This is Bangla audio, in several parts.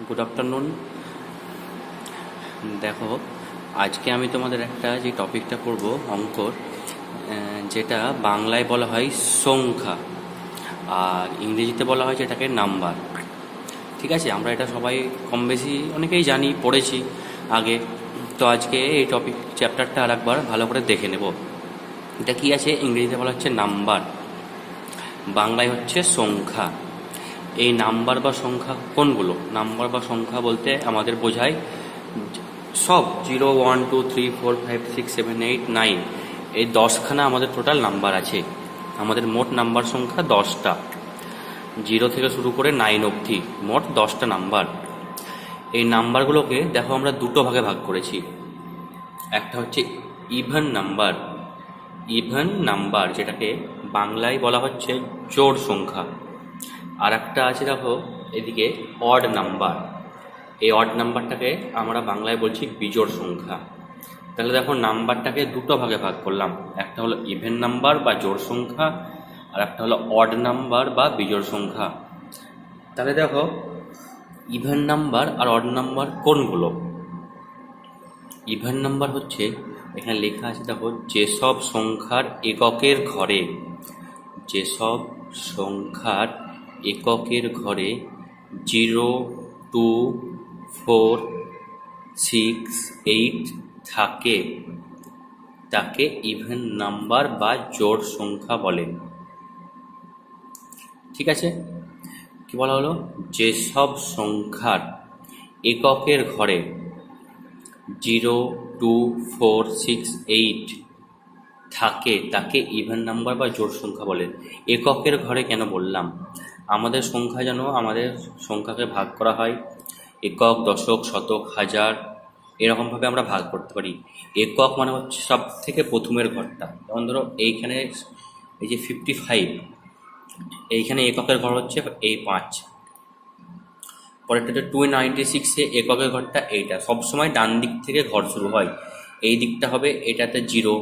Good afternoon. দেখো, আজকে আমি তোমাদের একটা যে টপিকটা করব অঙ্কর, যেটা বাংলায় বলা হয় সংখ্যা, আর ইংরেজিতে বলা হয় যেটাকে নাম্বার। ঠিক আছে, আমরা এটা সবাই কম বেশি অনেকেই জানি, পড়েছি আগে। তো আজকে এই টপিক চ্যাপ্টারটা আর একবার ভালো করে দেখে নেব। এটা কি আছে, ইংরেজিতে বলা হচ্ছে নাম্বার, বাংলায় হচ্ছে সংখ্যা। এই নাম্বার বা সংখ্যা কোনগুলো? নাম্বার বা সংখ্যা বলতে আমাদের বোঝায় সব 0, 1, 2, 3, 4, 5, 6, 7, 8, 9, এই 10খানা আমাদের টোটাল নাম্বার আছে। আমাদের মোট নাম্বার সংখ্যা 10টা, 0 থেকে শুরু করে 9 অবধি মোট 10টা নাম্বার। এই নাম্বারগুলোকে দেখো আমরা দুটো ভাগে ভাগ করেছি। একটা হচ্ছে ইভেন নাম্বার, ইভেন নাম্বার যেটাকে বাংলায় বলা হচ্ছে জোড় সংখ্যা। আর একটা আছে দেখো এদিকে অড নাম্বার, এই অড নাম্বারটাকে আমরা বাংলায় বলছি বিজোড় সংখ্যা। তাহলে দেখো নাম্বারটাকে দুটো ভাগে ভাগ করলাম, একটা হলো ইভেন নাম্বার বা জোড় সংখ্যা, আর একটা হলো অড নাম্বার বা বিজোড় সংখ্যা। তাহলে দেখো ইভেন নাম্বার আর অড নাম্বার কোনগুলো? ইভেন নাম্বার হচ্ছে, এখানে লেখা আছে দেখো, যেসব সংখ্যার এককের ঘরে, যেসব সংখ্যার এককের ঘরে 0, 2, 4, 6, 8 থাকে তাকে ইভেন নাম্বার বা জোড় সংখ্যা বলে। ঠিক আছে, কি বলা হলো? যেসব সংখ্যার এককের ঘরে 0, 2, 4, 6, 8 থাকে তাকে ইভেন নাম্বার বা জোড় সংখ্যা বলে। এককের ঘরে কেন বললাম? আমাদের সংখ্যা যেন, আমাদের সংখ্যাকে ভাগ করা হয় একক, দশক, শতক, হাজার, এরকমভাবে আমরা ভাগ করতে পারি। একক মানে হচ্ছে সব থেকে প্রথমের ঘরটা। যেমন ধরো এইখানে এই যে 55, এইখানে এককের ঘর হচ্ছে এই 5। পরেরটা 296, এককের ঘরটা এইটা। সবসময় ডান দিক থেকে ঘর শুরু হয়, এই দিকটা হবে এটাতে 0,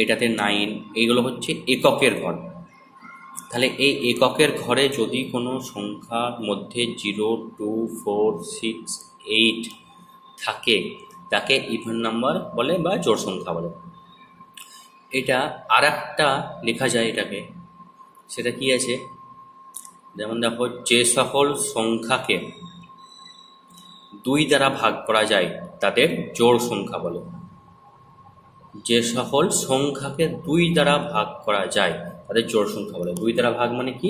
এটাতে 9, এইগুলো হচ্ছে এককের ঘর। তাহলে এই এককের ঘরে যদি কোনো সংখ্যার মধ্যে 0, 2, 4, 6, 8 থাকে তাকে ইভেন নাম্বার বলে বা জোড় সংখ্যা বলে। এটা আর একটা লেখা যায় এটাকে, সেটা কি আছে? যেমন দেখো, যে সকল সংখ্যাকে 2 দ্বারা ভাগ করা যায় তাদের জোড় সংখ্যা বলে। যে সকল সংখ্যাকে 2 দ্বারা ভাগ করা যায় তাদের জোড় সংখ্যা বলে। 2 দ্বারা ভাগ মানে কি?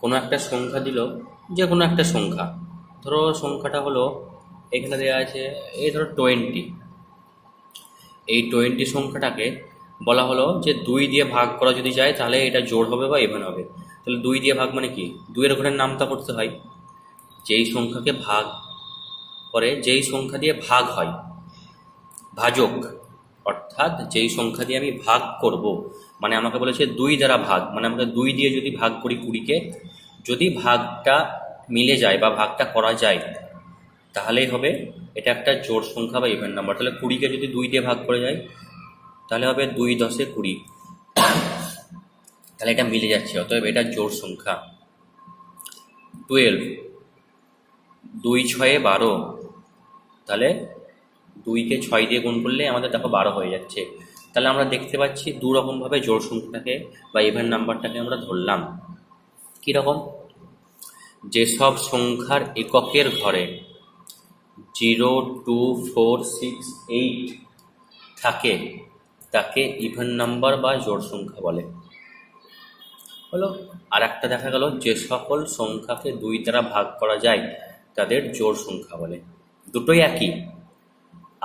কোনো একটা সংখ্যা দিল, যে কোনো একটা সংখ্যা, ধরো সংখ্যাটা হলো এখানে দেওয়া আছে, এই ধরো 20, এই 20 সংখ্যাটাকে বলা হলো যে 2 দিয়ে ভাগ করা যদি যায় তাহলে এটা জোড় হবে বা ইভেন হবে। তাহলে 2 দিয়ে ভাগ মানে কি? 2-এর ঘরের নামটা করতে হয়। যেই সংখ্যাকে ভাগ করে, যেই সংখ্যা দিয়ে ভাগ হয়, ভাজক, অর্থাৎ যেই সংখ্যা দিয়ে আমি ভাগ করব, মানে আমাকে বলেছে 2 দ্বারা ভাগ, মানে আমাকে 2 দিয়ে যদি ভাগ করি 20-কে, যদি ভাগটা মিলে যায় বা ভাগটা করা যায় তাহলেই হবে এটা একটা জোড় সংখ্যা বা ইভেন নাম্বার। তাহলে 20-কে যদি 2 দিয়ে ভাগ করে যায় তাহলে হবে 2 10 20, তাহলে এটা মিলে যাচ্ছে, অতএব এটা জোড় সংখ্যা। 12, 2 6 12, তাহলে 2-কে 6 দিয়ে গুণ করলে আমাদের দেখো 12 হয়ে যাচ্ছে। তাহলে আমরা দেখতে পাচ্ছি দু রকমভাবে জোড় সংখ্যাটাকে বা ইভেন নাম্বারটাকে আমরা ধরলাম। কীরকম? যেসব সংখ্যার এককের ঘরে 0, 2, 4, 6, 8 থাকে তাকে ইভেন নাম্বার বা জোড় সংখ্যা বলে। হলো। আর একটা দেখা গেল, যে সকল সংখ্যাকে 2 দ্বারা ভাগ করা যায় তাদের জোড় সংখ্যা বলে। দুটোই একই,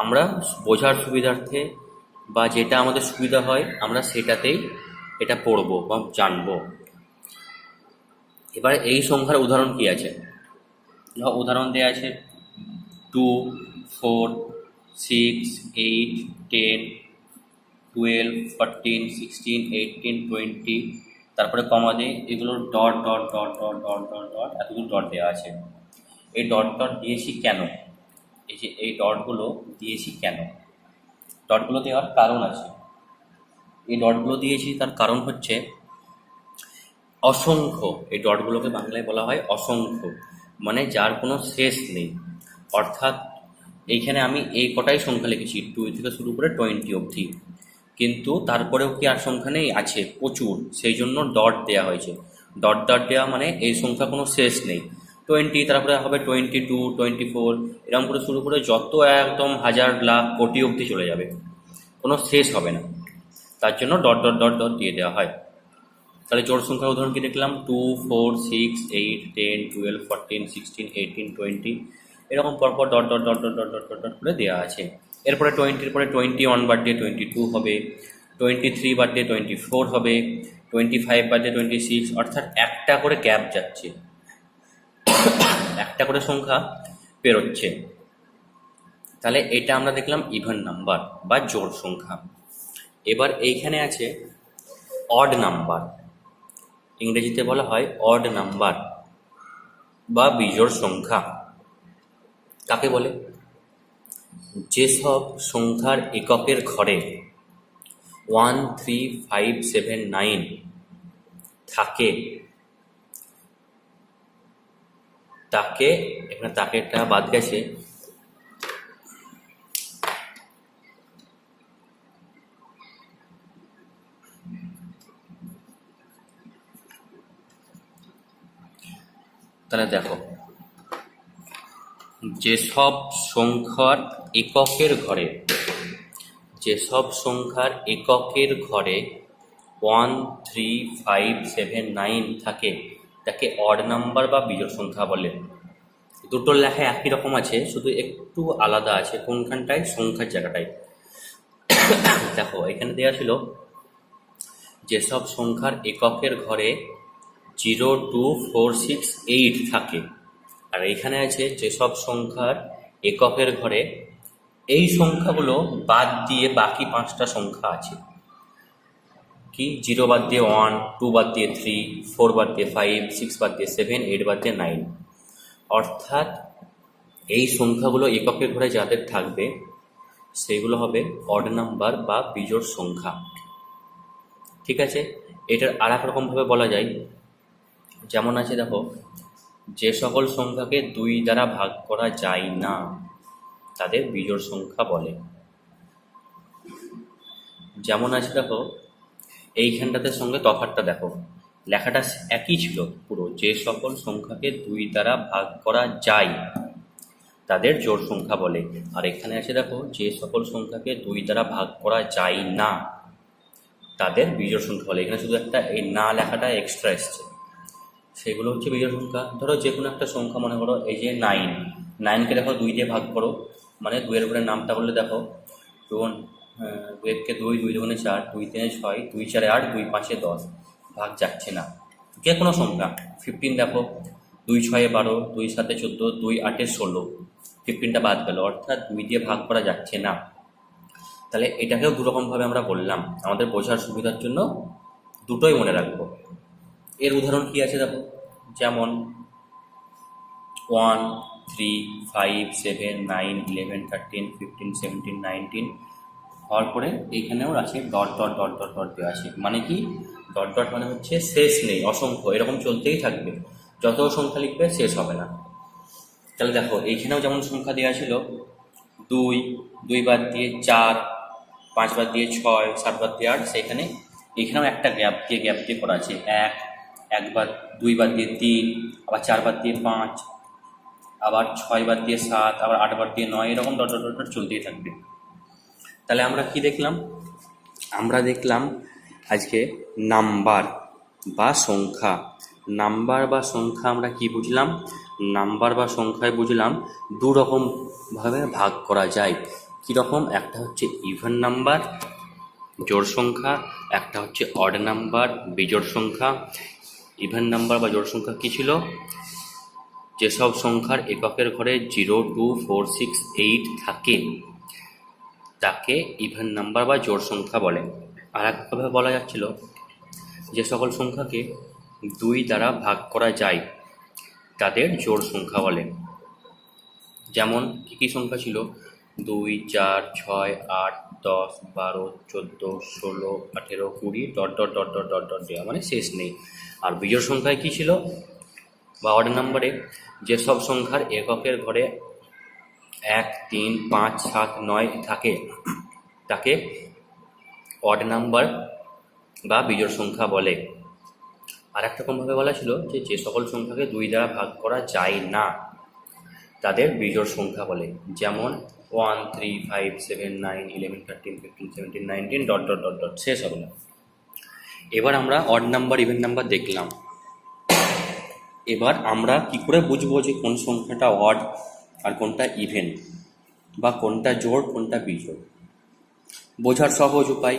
আমরা বোঝার সুবিধার্থে বা যেটা আমাদের সুবিধা হয় আমরা সেটাতেই এটা পড়ব বা জানব। এবারে এই সংখ্যার উদাহরণ কি আছে? উদাহরণ দেওয়া আছে 2, 4, 6, 8, 10, 12, 14, 16, 18, 20, তারপরে কমা দিয়ে এগুলো dot dot dot dot dot dot dot এতগুলো ডট দেওয়া আছে। এই ডট ডট দিয়েছি কেন? এই যে এই ডটগুলো দিয়েছি কেন? ডটগুলো দেওয়ার কারণ আছে। এই ডটগুলো দিয়েছি তার কারণ হচ্ছে অসংখ্য। এই ডটগুলোকে বাংলায় বলা হয় অসংখ্য, মানে যার কোনো শেষ নেই। অর্থাৎ এইখানে আমি এই কটাই সংখ্যা লিখেছি 2 থেকে শুরু করে 20 অবধি, কিন্তু তারপরেও কি আর সংখ্যা নেই? আছে, প্রচুর। সেই জন্য ডট দেওয়া হয়েছে। ডট ডট দেওয়া মানে এই সংখ্যা কোনো শেষ নেই। 20, তারপরে হবে 22, 24, এরকম করে শুরু করে যত একদম হাজার লাখ কোটি অবধি চলে যাবে, কোনো শেষ হবে না। তার জন্য ডট ডট ডট ডট দিয়ে দেওয়া হয়। তাহলে জোড় সংখ্যার উদাহরণ কি দেখলাম? 2, 4, 6, 8, 10, 12, 14, 16, 18, 20, এরকম পরপর dot dot dot dot dot dot dot dot করে দেওয়া আছে। এরপরে 20-র পরে 21 বাদ দিয়ে 22 হবে, 23 বাদ দিয়ে 24 হবে, 25 বাদ দিয়ে 26, অর্থাৎ একটা করে গ্যাপ যাচ্ছে, একটা করে সংখ্যা পেরোচ্ছে। তাহলে এটা আমরা দেখলাম ইভেন নাম্বার বা জোড় সংখ্যা। এবার এইখানে আছে অড নাম্বার, ইংরেজিতে বলা হয় অড নাম্বার বা বিজোড় সংখ্যা। কাকে বলে? যেসব সংখ্যার এককের ঘরে 1, 3, 5, 7, 9 থাকে, তাকে, এখানে তাকেটা বাদ গেছে, তাহলে দেখো, যেসব সংখ্যার এককের ঘরে, যেসব সংখ্যার এককের ঘরে 1, 3, 5, 7, 9 থাকে তাকে অড নাম্বার বা বিজোড় সংখ্যা বলে। দুটোর লেখা একই রকম আছে, শুধু একটু আলাদা আছে কোনখানটায়, সংখ্যার জায়গাটায়। দেখো এখানে দেওয়া ছিল যেসব সংখ্যার এককের ঘরে 0, 2, 4, 6, 8 থাকে, আর এইখানে আছে যেসব সংখ্যার এককের ঘরে এই সংখ্যাগুলো বাদ দিয়ে বাকি 5টা সংখ্যা আছে। কি? 0 বাদ দিয়ে 1, 2 বাদ দিয়ে 3, 4 বাদ দিয়ে 5, 6 বাদ দিয়ে 7, 8 বাদ দিয়ে 9। অর্থাৎ এই সংখ্যাগুলো এককের ঘরে যাদের থাকবে সেগুলো হবে অড নাম্বার বা বিজোড় সংখ্যা। ঠিক আছে? এটার আর এক রকমভাবে বলা যায়, যেমন আছে দেখো, যে সকল সংখ্যাকে 2 দ্বারা ভাগ করা যায় না তাদের বিজোড় সংখ্যা বলে। যেমন আছে দেখো, এইখানটাতে সঙ্গে তফাৎটা দেখো, লেখাটা একই ছিল পুরো, যে সকল সংখ্যাকে 2 দ্বারা ভাগ করা যায় তাদের জোড় সংখ্যা বলে। আর এখানে আছে দেখো, যে সকল সংখ্যাকে 2 দ্বারা ভাগ করা যায় না তাদের বিজোড় সংখ্যা বলে। এখানে শুধু একটা এই না লেখাটা এক্সট্রা এসছে, সেগুলো হচ্ছে বিজোড় সংখ্যা। ধরো যে কোনো একটা সংখ্যা, মনে করো এই যে 9, 9কে দেখো 2 দিয়ে ভাগ করো, মানে 2 এর উপরে নামটা বললে দেখো 2, 2 2, 2 2 4, 2 3 6, 2 4 8, 2 5 10, ভাগ যাচ্ছে না। যে কোনো সংখ্যা, 15 দেখো, 2 6 12, 2 7 14, 2 8 16, 15টা বাদ গেল, অর্থাৎ 2 দিয়ে ভাগ করা যাচ্ছে না। তাহলে এটাকেও দুরকমভাবে আমরা বললাম, আমাদের বোঝার সুবিধার জন্য দুটোই মনে রাখবো। এর উদাহরণ কি আছে দেখো, যেমন 1, 3, 5, 7, 9, 11, 13, 15, 17, 19 হওয়ার পরে এইখানেও আছে dot dot dot dot dot দেওয়া আছে। মানে কি? ডট ডট মানে হচ্ছে শেষ নেই, অসংখ্য, এরকম চলতেই থাকবে, যত সংখ্যা লিখবে শেষ হবে না। তাহলে দেখো এইখানেও যেমন সংখ্যা দেওয়া ছিল 2, 2 বাদ দিয়ে 4, 5 বাদ দিয়ে 6, 7 বাদ দিয়ে 8, সেইখানে এইখানেও একটা গ্যাপ দিয়ে করা আছে, 1 বাদ 2 বাদ দিয়ে 3, আবার 4 বাদ দিয়ে 5, আবার 6 বাদ দিয়ে 7, আবার 8 বাদ দিয়ে 9, এরকম ডট ডট ডট ডট চলতেই থাকবে। তাহলে আমরা কি দেখলাম? আমরা দেখলাম আজকে নাম্বার বা সংখ্যা। নাম্বার বা সংখ্যা আমরা কি বুঝলাম? নাম্বার বা সংখ্যায় বুঝলাম দু রকমভাবে ভাগ করা যায়। কীরকম? একটা হচ্ছে ইভেন নাম্বার জোড় সংখ্যা, একটা হচ্ছে অড নাম্বার বিজোড় সংখ্যা। ইভেন নাম্বার বা জোড় সংখ্যা কী ছিল? যেসব সংখ্যার এককের ঘরে 0, 2, 4, 6, 8 থাকে তাকে ইভেন নাম্বার বা জোড় সংখ্যা বলে। আর একভাবে বলা যাচ্ছিল, যে সকল সংখ্যাকে 2 দ্বারা ভাগ করা যায় তাদের জোড় সংখ্যা বলে। যেমন কী কী সংখ্যা ছিল? 2, 4, 6, 8, 10, 12, 14, 16, 18, 20 dot dot dot dot dot dot দেওয়া, মানে শেষ নেই। আর বিজোড় সংখ্যায় কী ছিল বা অড নাম্বারে? যেসব সংখ্যার এককের ঘরে 1, 3, 5, 7, 9 থাকে তাকে অড নাম্বার বা বিজোড় সংখ্যা বলে। আর একটা রকমভাবে বলা ছিল যে সকল সংখ্যাকে 2 দ্বারা ভাগ করা যায় না তাদের বিজোড় সংখ্যা বলে, যেমন 1, 3, 5, 7, 9, 11, 13, 15, 17, 19 ডট ডট ডট ডট শেষ হবে না। এবার আমরা অড নাম্বার ইভেন নাম্বার দেখলাম। এবার আমরা কি করে বুঝবো যে কোন সংখ্যাটা অড আর কোনটা ইভেন, বা কোনটা জোড় কোনটা বিজোড়? বোঝার সহজ উপায়,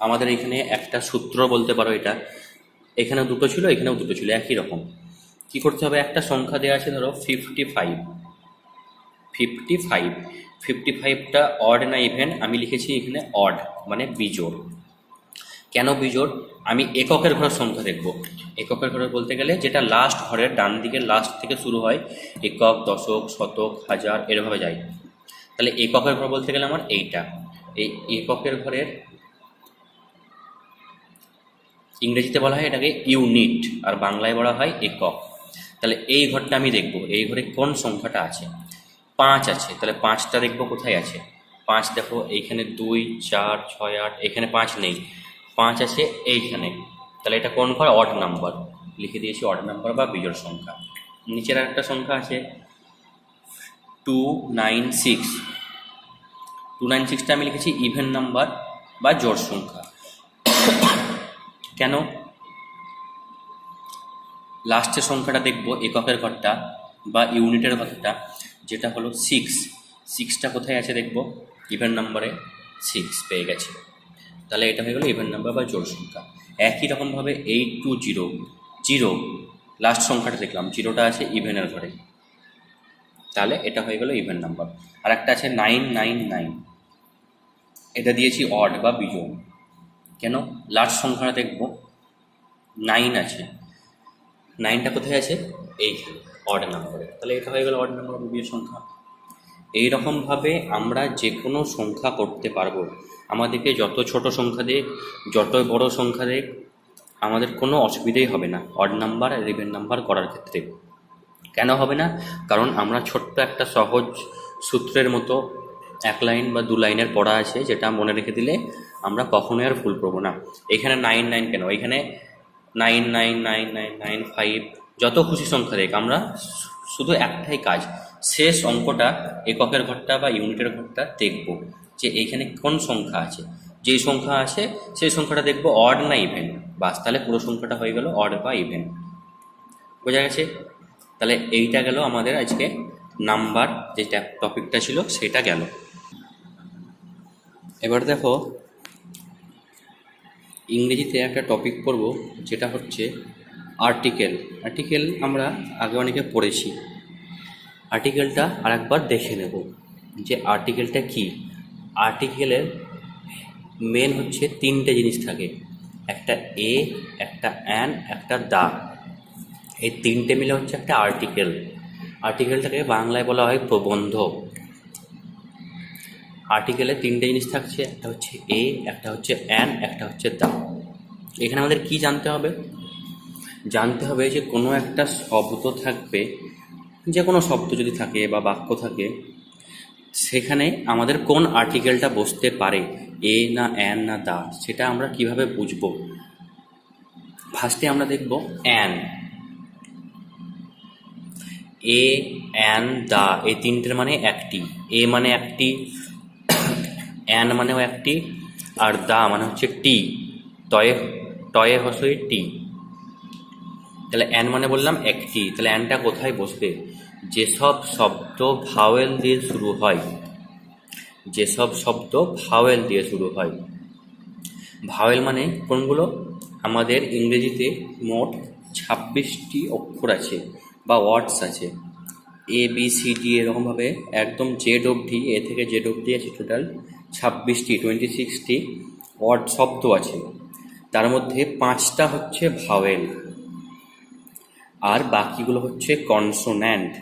আমাদের এখানে একটা সূত্র বলতে পারো এটা, এখানেও দুটো ছিল এখানেও দুটো ছিল একই রকম। কি করতে হবে, একটা সংখ্যা দেওয়া আছে ধরো 55, 55টা অড না ইভেন? আমি লিখেছি এখানে অড মানে বিজোড়। কেন বিজোড়? আমি এককের ঘরের সংখ্যা দেখব। এককের ঘরে বলতে গেলে যেটা লাস্ট ঘরের ডান দিকের লাস্ট থেকে শুরু হয়, একক, দশক, শতক, হাজার এরভাবে যায়। তাহলে এককের ঘর বলতে গেলে আমার এইটা, এই এককের ঘরের ইংরেজিতে বলা হয় এটাকে ইউনিট, আর বাংলায় বলা হয় একক। তাহলে এই ঘরটা আমি দেখব, এই ঘরে কোন সংখ্যাটা আছে। 5 আছে, তাহলে 5টা দেখব কোথায় আছে। 5 দেখো এইখানে 2, 4, 6, 8, এখানে 5 নেই, 5 আছে এইখানে। তাহলে এটা কোন ঘর? অড নাম্বার, লিখে দিয়েছি অড নাম্বার বা বিজোড় সংখ্যা। নিচের একটা সংখ্যা আছে 296, 296টা আমি লিখেছি ইভেন নাম্বার বা জোড় সংখ্যা। কেন? লাস্টের সংখ্যাটা দেখব এককের ঘরটা বা ইউনিটের ঘরটা, যেটা হলো 6, 6টা কোথায় আছে দেখব, ইভেন নাম্বারে 6 পেয়ে গেছে। তাহলে এটা হয়ে গেল ইভেন নাম্বার বা জোড় সংখ্যা। একই রকমভাবে 820, 0 লাস্ট সংখ্যাটা দেখলাম, 0টা আছে ইভেনের ঘরে, তাহলে এটা হয়ে গেল ইভেন নাম্বার। আর একটা আছে 999, এটা দিয়েছি অড বা বিজোড়। কেন? লাস্ট সংখ্যাটা দেখব 9 আছে, 9টা কোথায় আছে? এইখানে অড নাম্বারে, তাহলে এটা হয়ে গেল অড নাম্বার বা বিজোড় সংখ্যা। এইরকমভাবে আমরা যে কোনো সংখ্যা করতে পারবো। আমাদেরকে যত ছোট সংখ্যা দেখ যত বড় সংখ্যা দেখ আমাদের কোনো অসুবিধাই হবে না অড নাম্বার আর ইভেন নাম্বার করার ক্ষেত্রে। কেন হবে না? কারণ আমরা ছোট্ট একটা সহজ সূত্রের মতো 1 লাইন বা 2 লাইনের পড়া আছে, যেটা মনে রেখে দিলে আমরা কখনোই আর ভুল করবো না। এখানে 99 কেন, এখানে 999995 যত খুশি সংখ্যা দেখ, আমরা শুধু একটাই কাজ, শেষ অঙ্কটা এককের ঘরটা বা ইউনিটের ঘরটা দেখব যে এইখানে কোন সংখ্যা আছে। যেই সংখ্যা আছে সেই সংখ্যাটা দেখব অড না ইভেন, বাস, তাহলে পুরো সংখ্যাটা হয়ে গেল অড বা ইভেন। বোঝা গেছে? তাহলে এইটা গেল আমাদের আজকে নাম্বার, যেটা টপিকটা ছিল সেটা গেল। এবার দেখো ইংরেজিতে একটা টপিক পড়ব, যেটা হচ্ছে আর্টিকেল। আর্টিকেল আমরা আগে অনেকে পড়েছি, আর্টিকেলটা আরেকবার দেখে নেব যে আর্টিকেলটা কি। আর্টিকেলের মেন হচ্ছে 3টে জিনিস থাকে, একটা এ, একটা অ্যান, একটা দা। এই 3টে মিলে হচ্ছে একটা আর্টিকেল। আর্টিকেলটাকে বাংলায় বলা হয় প্রবন্ধ। আর্টিকেলে 3টে জিনিস থাকছে, একটা হচ্ছে এ, একটা হচ্ছে অ্যান, একটা হচ্ছে দা। এখানে আমাদের কি জানতে হবে? জানতে হবে যে কোনো একটা শব্দ থাকবে, যে কোনো শব্দ যদি থাকে বা বাক্য থাকে, সেখানে আমাদের কোন আর্টিকেলটা বসতে পারে, এ না অ্যান না দা, সেটা আমরা কিভাবে বুঝবো। ফার্স্টে আমরা দেখব অ্যান, এ, অ্যান, দা, এই 3টের মানে একটি। এ মানে একটি, অ্যান মানেও একটি, আর দা মানে হচ্ছে টি, টয়ে টয়ে হসই টি। তাহলে অ্যান মানে বললাম একটি, তাহলে অ্যানটা কোথায় বসবে? যেসব শব্দ ভাওয়েল দিয়ে শুরু হয়, যেসব শব্দ ভাওয়েল দিয়ে শুরু হয়। ভাওয়েল মানে কোনগুলো? আমাদের ইংরেজিতে মোট 26টি অক্ষর আছে বা ওয়ার্ডস আছে, এ বি সি ডি এরকমভাবে একদম জেড অবধি, এ থেকে জেড অবধি আছে টোটাল 26টি ওয়ার্ড শব্দ আছে। তার মধ্যে 5টা হচ্ছে ভাওয়েল আর বাকিগুলো হচ্ছে কনসোন্যান্ট।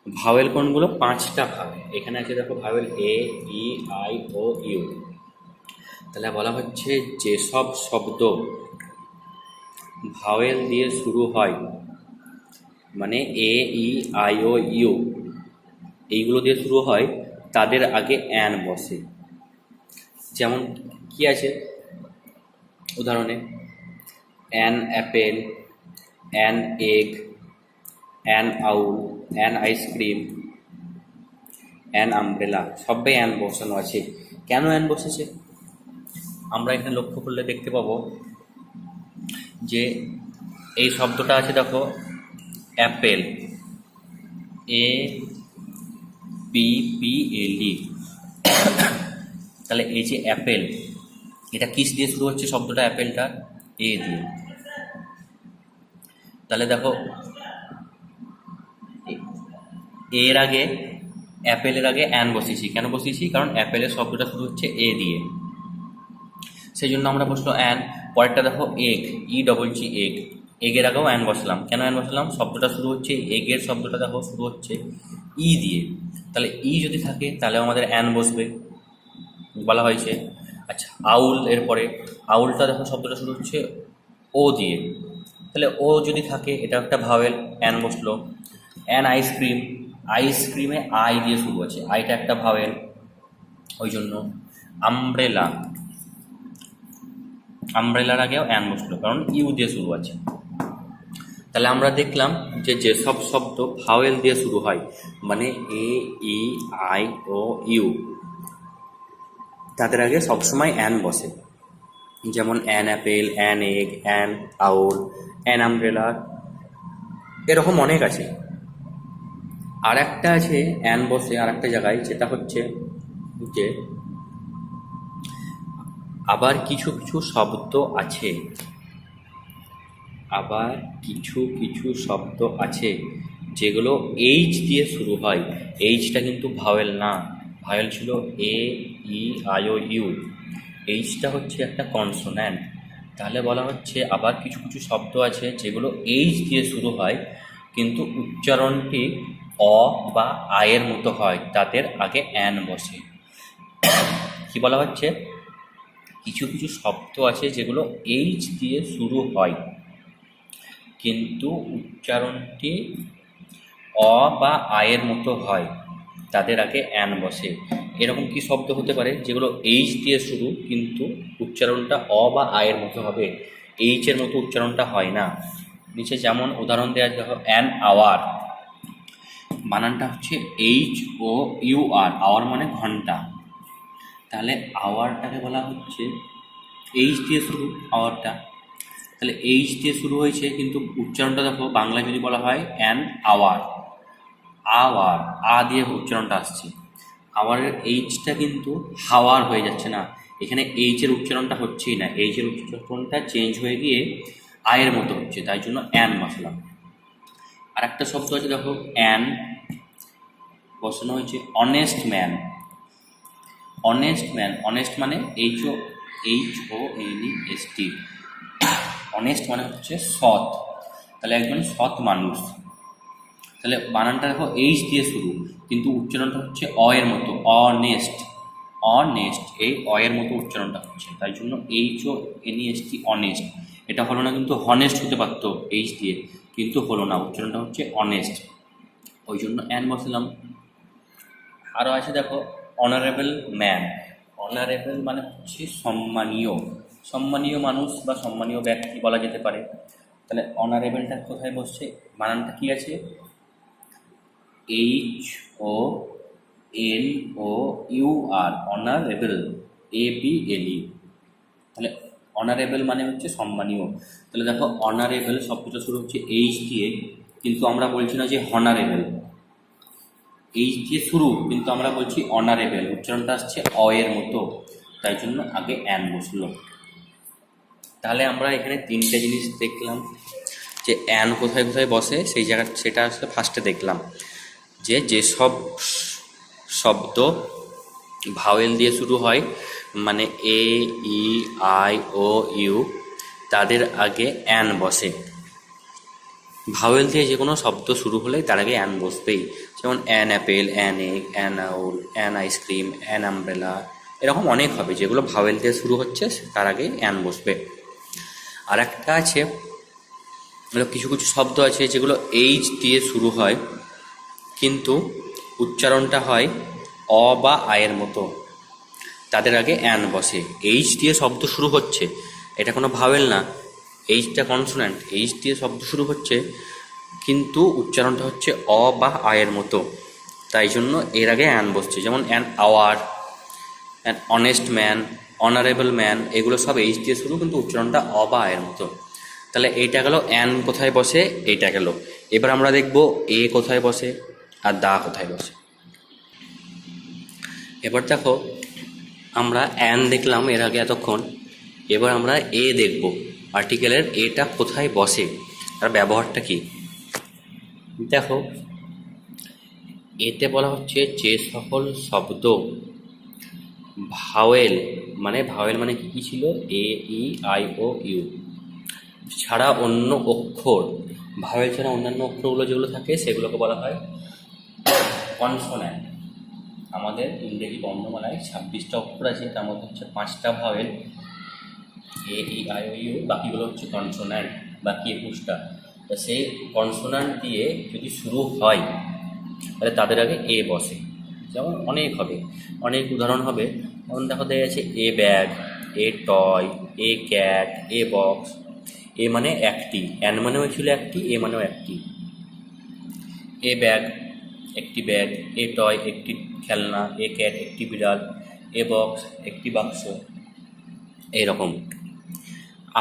ভাওয়েল কোনগুলো? 5টা ভাওয়েল এখানে আছে, দেখো vowel A, E, I, O, U. তাহলে বলা হচ্ছে যেসব শব্দ ভাওয়েল দিয়ে শুরু হয়, মানে এ, ই, আই, ও, ইউ, এইগুলো দিয়ে শুরু হয় তাদের আগে অ্যান বসে। যেমন কি আছে উদাহরণে, an apple, an egg, an owl, an ice cream, an umbrella, সবাই অ্যান বসানো আছে। কেন অ্যান বসেছে? আমরা এখানে লক্ষ্য করলে দেখতে পাবো যে এই শব্দটা আছে, দেখো apple, A P P L E. তাহলে এই যে অ্যাপেল, এটা কিস দিয়ে শুরু হচ্ছে শব্দটা? অ্যাপেলটা এ দিয়ে। তাহলে দেখো এর আগে, অ্যাপেলের আগে অ্যান বসিয়েছি। কেন বসিয়েছি? কারণ অ্যাপেলের শব্দটা শুরু হচ্ছে এ দিয়ে, সেই জন্য আমরা বসলো অ্যান। পরেরটা দেখো egg, E double G egg, এগের আগেও অ্যান বসলাম। কেন অ্যান বসলাম? শব্দটা শুরু হচ্ছে, এগের শব্দটা দেখো শুরু হচ্ছে ই দিয়ে, তাহলে ই যদি থাকে তাহলেও আমাদের অ্যান বসবে, বলা হয়েছে। আচ্ছা, আউল, এরপরে আউলটা দেখো শব্দটা শুরু হচ্ছে ও দিয়ে, তাহলে ও যদি থাকে এটা একটা ভাওয়েল, অ্যান বসলো। অ্যান আইসক্রিম, আইসক্রিমে আই দিয়ে শুরু আছে, আইটা একটা ভাওয়েল, ওই জন্য। আমব্রেলা, আমব্রেলার আগেও অ্যান বসলো কারণ ইউ দিয়ে শুরু আছে। তাহলে আমরা দেখলাম যে যেসব শব্দ ভাওয়েল দিয়ে শুরু হয়, মানে এ, ই, আই ও ইউ, তাদের আগে সবসময় অ্যান বসে। যেমন an apple, an egg, an owl, an umbrella, এরকম অনেক আছে। আর একটা আছে অ্যান বসে আর একটা জায়গায়, যেটা হচ্ছে যে আবার কিছু কিছু শব্দ আছে, আবার কিছু কিছু শব্দ আছে যেগুলো এইচ দিয়ে শুরু হয়। এইচটা কিন্তু ভাওয়েল না, ভাওয়েল ছিল এ, ই, আই ও ইউ, এইচটা হচ্ছে একটা কনসোন্যান্ট। তাহলে বলা হচ্ছে আবার কিছু কিছু শব্দ আছে যেগুলো এইচ দিয়ে শুরু হয় কিন্তু উচ্চারণটি অ বা আয়ের মতো হয়, তাদের আগে অ্যান বসে। কি বলা হচ্ছে? কিছু কিছু শব্দ আছে যেগুলো এইচ দিয়ে শুরু হয় কিন্তু উচ্চারণটি অ বা আয়ের মতো হয়, তাদের আগে অ্যান বসে। এরকম কি শব্দ হতে পারে যেগুলো এইচ দিয়ে শুরু কিন্তু উচ্চারণটা অ বা আয়ের মতো হবে, এইচের মতো উচ্চারণটা হয় না? নিচে যেমন উদাহরণ দেওয়া, দেখো অ্যান আওয়ার, বানানটা হচ্ছে H O U R, hour মানে ঘন্টা। তাহলে আওয়ারটাকে বলা হচ্ছে এইচ দিয়ে শুরু, আওয়ারটা, তাহলে এইচ দিয়ে শুরু হয়েছে কিন্তু উচ্চারণটা দেখো বাংলায় যদি বলা হয় অ্যান আওয়ার, আওয়ার, আ দিয়ে উচ্চারণটা আসছে। আওয়ারের এইচটা কিন্তু হাওয়ার হয়ে যাচ্ছে না, এখানে এইচের উচ্চারণটা হচ্ছেই না, এইচের উচ্চারণটা চেঞ্জ হয়ে গিয়ে আয়ের মতো হচ্ছে, তাই জন্য অ্যান বসালাম। আর একটা শব্দ আছে দেখো অ্যান বসানো হয়েছে honest man, honest man, honest মানে H O N E S T, honest মানে হচ্ছে সৎ, তাহলে একজন সৎ মানুষ। তাহলে বানানটা দেখো এইচ দিয়ে শুরু কিন্তু উচ্চারণটা হচ্ছে অ এর মতো, অনেস্ট, অনেস্ট, এই অ এর মতো উচ্চারণটা হচ্ছে, তাই জন্য H O N E S T, honest. এটা হলো না, কিন্তু হনেস্ট হতে পারতো এইচ দিয়ে, কিন্তু হলো না, উচ্চারণটা হচ্ছে অনেস্ট, ওই জন্য অ্যান বসালাম। আরও আছে দেখো অনারেবল ম্যান, অনারেবল মানে হচ্ছে সম্মানীয়, সম্মানীয় মানুষ বা সম্মানীয় ব্যক্তি বলা যেতে পারে। তাহলে অনারেবলটা কোথায় বসছে? বানানটা কি আছে? H O N O U R, honourable, A B L E. তাহলে অনারেবল মানে হচ্ছে সম্মানীয়। তাহলে দেখো অনারেবল শব্দটা শুরু হচ্ছে এইচ দিয়ে কিন্তু আমরা বলছি না যে হনারেবল, এইচ দিয়ে শুরু কিন্তু আমরা বলছি অনারেবল, উচ্চারণটা আসছে অ এর মতো, তাই জন্য আগে অ্যান বসলো। তাহলে আমরা এখানে তিনটে জিনিস দেখলাম যে অ্যান কোথায় কোথায় বসে, সেই জায়গা সেটা আসলে ফার্স্টে দেখলাম যে যেসব শব্দ ভাওয়েল দিয়ে শুরু হয়, মানে এ, ই, আই ও ইউ, তাদের আগে অ্যান বসে। ভাওয়েল দিয়ে যে কোনো শব্দ শুরু হলেই তার আগে অ্যান বসবেই, যেমন an apple, an egg, an owl, an ice cream, an umbrella, এরকম অনেক হবে যেগুলো ভাওয়েল দিয়ে শুরু হচ্ছে তার আগে অ্যান বসবে। আর একটা আছে, কিছু কিছু শব্দ আছে যেগুলো এইচ দিয়ে শুরু হয় কিন্তু উচ্চারণটা হয় অ বা আয়ের মতো, তাদের আগে অ্যান বসে। এইচ দিয়ে শব্দ শুরু হচ্ছে, এটা কোনো ভাওয়েল না, এইচটা কনসোন্যান্ট, এইচ দিয়ে শব্দ শুরু হচ্ছে, কিন্তু উচ্চারণটা হচ্ছে অ বা আয়ের মতো, তাই জন্য এর আগে অ্যান বসছে। যেমন an hour, an honest man, honourable man, এগুলো সব এইচ দিয়ে শুরু, কিন্তু উচ্চারণটা অ বা আয়ের মতো। তাহলে এইটা গেল অ্যান কোথায় বসে, এইটা গেল। এবার আমরা দেখব এ কোথায় বসে আর দা কোথায় বসে। এবার দেখো, আমরা অ্যান দেখলাম এর আগে এতক্ষণ, এবার আমরা এ দেখব, আর্টিকেলের এটা কোথায় বসে, তার ব্যবহারটা কি। দেখো, এতে বলা হচ্ছে যে সকল শব্দ ভাওয়েল, ভাওয়েল মানে কি ছিল, এ ই আই ও ইউ ছাড়া অন্য অক্ষর, ভাওয়েল ছাড়া অন্যান্য অক্ষরগুলো যেগুলো থাকে সেগুলোকে বলা হয় কনসোন্যান্ট। আমাদের ইংরেজি বর্ণমালায় 26টা অক্ষর আছে, তার মধ্যে হচ্ছে 5টা vowel, A E I O U, বাকিগুলো হচ্ছে কনসোন্যান্ট, বাকি 21টা। তা সেই কনসোন্যান্ট দিয়ে যদি শুরু হয় তাহলে তাদের আগে এ বসে। যেমন অনেক হবে, অনেক উদাহরণ হবে। যেমন দেখো, দেখা যাচ্ছে a bag, a toy, a cat, a box. A মানে একটি, অ্যান মানেও ছিল একটি, এ মানেও একটি। এ ব্যাগ একটি ব্যাগ, এ টয় একটি খেলনা, এ ক্যাট একটি বিড়াল, এ বক্স একটি বাক্স, এইরকম।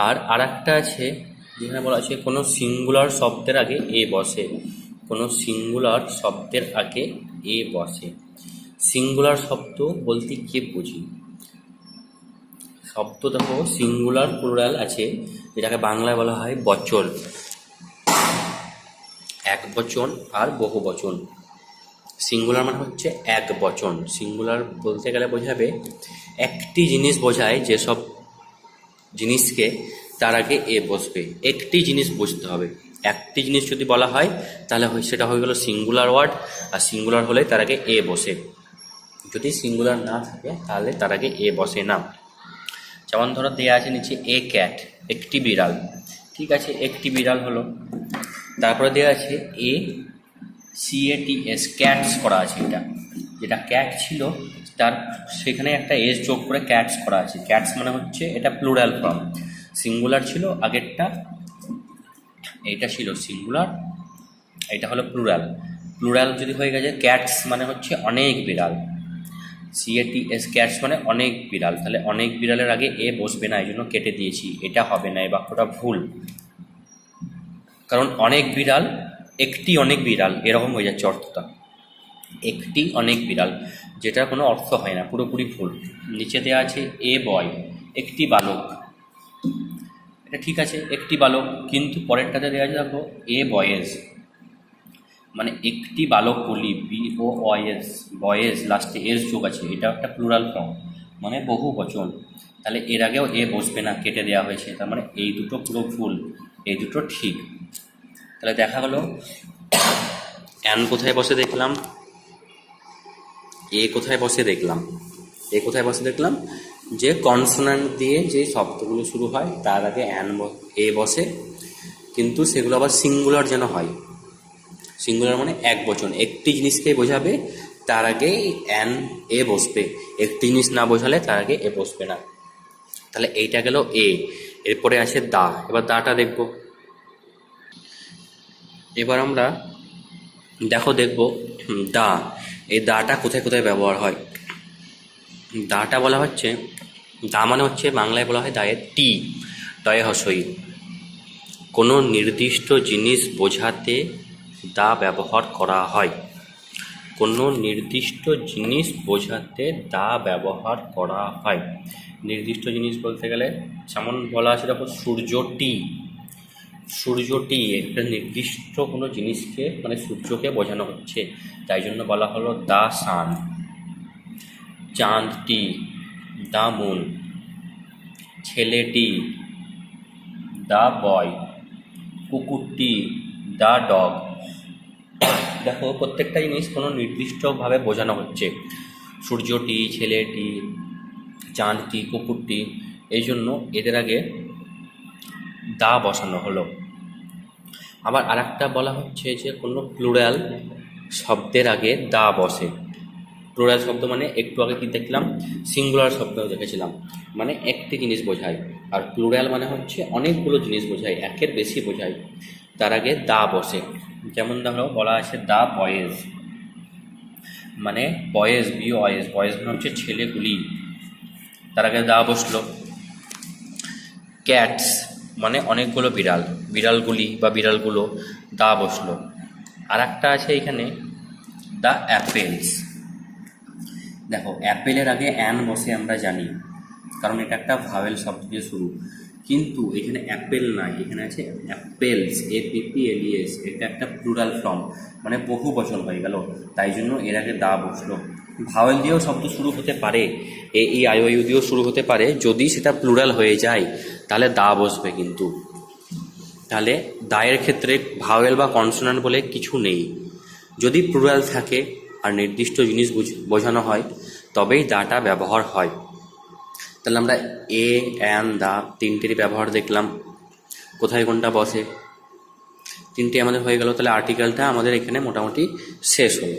আর একটা আছে যেখানে বলা আছে কোনো সিঙ্গুলার শব্দের আগে এ বসে, কোনো সিঙ্গুলার শব্দের আগে এ বসে। সিঙ্গুলার শব্দ বলতে কি বুঝি? শব্দ দেখো, সিঙ্গুলার প্লুরাল আছে, যেটাকে বাংলায় বলা হয় বচন, এক বচন আর বহু বচন। সিঙ্গুলার মানে হচ্ছে এক বচন। সিঙ্গুলার বলতে গেলে বোঝাবে একটি জিনিস বোঝায়, যেসব জিনিসকে তার আগে এ বসবে। একটি জিনিস বুঝতে হবে, একটি জিনিস যদি বলা হয় তাহলে সেটা হয়ে গেল সিঙ্গুলার ওয়ার্ড, আর সিঙ্গুলার হলে তার আগে এ বসে। যদি সিঙ্গুলার না থাকে তাহলে তার আগে এ বসে না। যেমন ধরো দেয়া আছে নিচে এ ক্যাট, একটি বিড়াল, ঠিক আছে, একটি বিড়াল হলো। তারপরে দেওয়া আছে এ CATS, ক্যাটস করা আছে, এটা যেটা ক্যাট ছিল তার সেখানে একটা এস যোগ করে ক্যাটস করা আছে। ক্যাটস মানে হচ্ছে এটা প্লুরাল ফর্ম, সিঙ্গুলার ছিল আগেরটা, এইটা ছিল সিঙ্গুলার, এটা হলো প্লুরাল। প্লুরাল যদি হয়ে গেছে, ক্যাটস মানে হচ্ছে অনেক বিড়াল, CATS ক্যাটস মানে অনেক বিড়াল, তাহলে অনেক বিড়ালের আগে এ বসবে না, এই জন্য কেটে দিয়েছি, এটা হবে না, এই বাক্যটা ভুল। কারণ অনেক বিড়াল, একটি অনেক বিড়াল, এরকম হয়ে যাচ্ছে অর্থটা, একটি অনেক বিড়াল, যেটা কোনো অর্থ হয় না, পুরোপুরি ভুল। নিচে দেওয়া আছে এ বয়, একটি বালক, এটা ঠিক আছে, একটি বালক, কিন্তু পরেরটাতে দেওয়া আছে দেখো এ বয়েজ, মানে একটি বালক বলি, BOYS, বয়েজ, লাস্টে এস যোগ আছে, এটা একটা প্লুরাল ফর্ম, মানে বহু বচন, তাহলে এর আগেও এ বসবে না, কেটে দেওয়া হয়েছে, তার মানে এই দুটো পুরো ভুল, এই দুটো ঠিক। তাহলে দেখা হলো অ্যান কোথায় বসে দেখলাম, এ কোথায় বসে দেখলাম, এ কোথায় বসে দেখলাম, যে কনসোন্যান্ট দিয়ে যে শব্দগুলো শুরু হয় তার আগে এ বসে, কিন্তু সেগুলো আবার সিঙ্গুলার যেন হয়। সিঙ্গুলার মানে এক বচন, একটি জিনিসকে বোঝাবে, তার আগে এ বসবে, একটি জিনিস না বোঝালে তার আগে এ বসবে না। তাহলে এইটা গেল এ। এরপরে আছে দা, এবার দাটা দেখব। এবার আমরা দেখব দা, এই দাটা কোথায় কোথায় ব্যবহার হয়। দাটা বলা হচ্ছে, দা মানে হচ্ছে বাংলায় বলা হয় দায়ের টি, দয়ে হসই। কোনো নির্দিষ্ট জিনিস বোঝাতে দা ব্যবহার করা হয়, কোনো নির্দিষ্ট জিনিস বোঝাতে দা ব্যবহার করা হয়। নির্দিষ্ট জিনিস বলতে গেলে যেমন বলা আছে দেখো, সূর্যটি, সূর্যটি একটা নির্দিষ্ট কোনো জিনিসকে, মানে সূর্যকে বোঝানো হচ্ছে, তাই জন্য বলা হলো দা সান। চাঁদটি, দা মুন। ছেলেটি, দা বয়। কুকুরটি, দা ডগ। দেখো, প্রত্যেকটা জিনিস কোনো নির্দিষ্টভাবে বোঝানো হচ্ছে, সূর্যটি, ছেলেটি, চাঁদটি, কুকুরটি, এই জন্য এদের আগে দা বসানো হলো। আবার আরেকটা বলা হচ্ছে যে কোনো প্লুরাল শব্দের আগে দা বসে। প্লুরাল শব্দ মানে একটু আগে কি দেখলাম, সিঙ্গুলার শব্দ দেখেছিলাম, মানে একটি জিনিস বোঝায়। আর প্লুরাল মানে হচ্ছে অনেকগুলো জিনিস বোঝায়, একের বেশি বোঝায়। তার আগে দা বসে। যেমন ধরো বলা আছে দা বয়েজ, মানে বয়েজ, BOYS, বয়েজ মানে হচ্ছে ছেলেগুলি, তার আগে দা বসলো। ক্যাটস মানে অনেকগুলো বিড়াল, বিড়ালগুলি বা বিড়ালগুলো, দা বসলো। আর একটা আছে এখানে দ্য অ্যাপেলস। দেখো অ্যাপেলের আগে অ্যান বসে আমরা জানি, কারণ এটা একটা ভাওয়েল শব্দ দিয়ে শুরু। কিন্তু এখানে অ্যাপেল নাই, এখানে আছে অ্যাপেলস, APPLES। এটা একটা প্লুরাল ফর্ম, মানে বহু বচন হয়ে গেল, তাই জন্য এর আগে দা বসলো। ভাওয়েল দিয়েও শব্দ শুরু হতে পারে, AEIOU দিয়েও শুরু হতে পারে, যদি সেটা প্লুরাল হয়ে যায় তাহলে দা বসবে। কিন্তু তাহলে দায়ের ক্ষেত্রে ভাওয়েল বা কনসোনান্ট বলে কিছু নেই। যদি প্লুরাল থাকে আর নির্দিষ্ট জিনিস বোঝানো হয় তবেই দাটা ব্যবহার হয়। তাহলে আমরা এ, অ্যান, দা তিনটেরই ব্যবহার দেখলাম, কোথায় কোনটা বসে, তিনটে আমাদের হয়ে গেল। তাহলে আর্টিকেলটা আমাদের এখানে মোটামুটি শেষ হলো।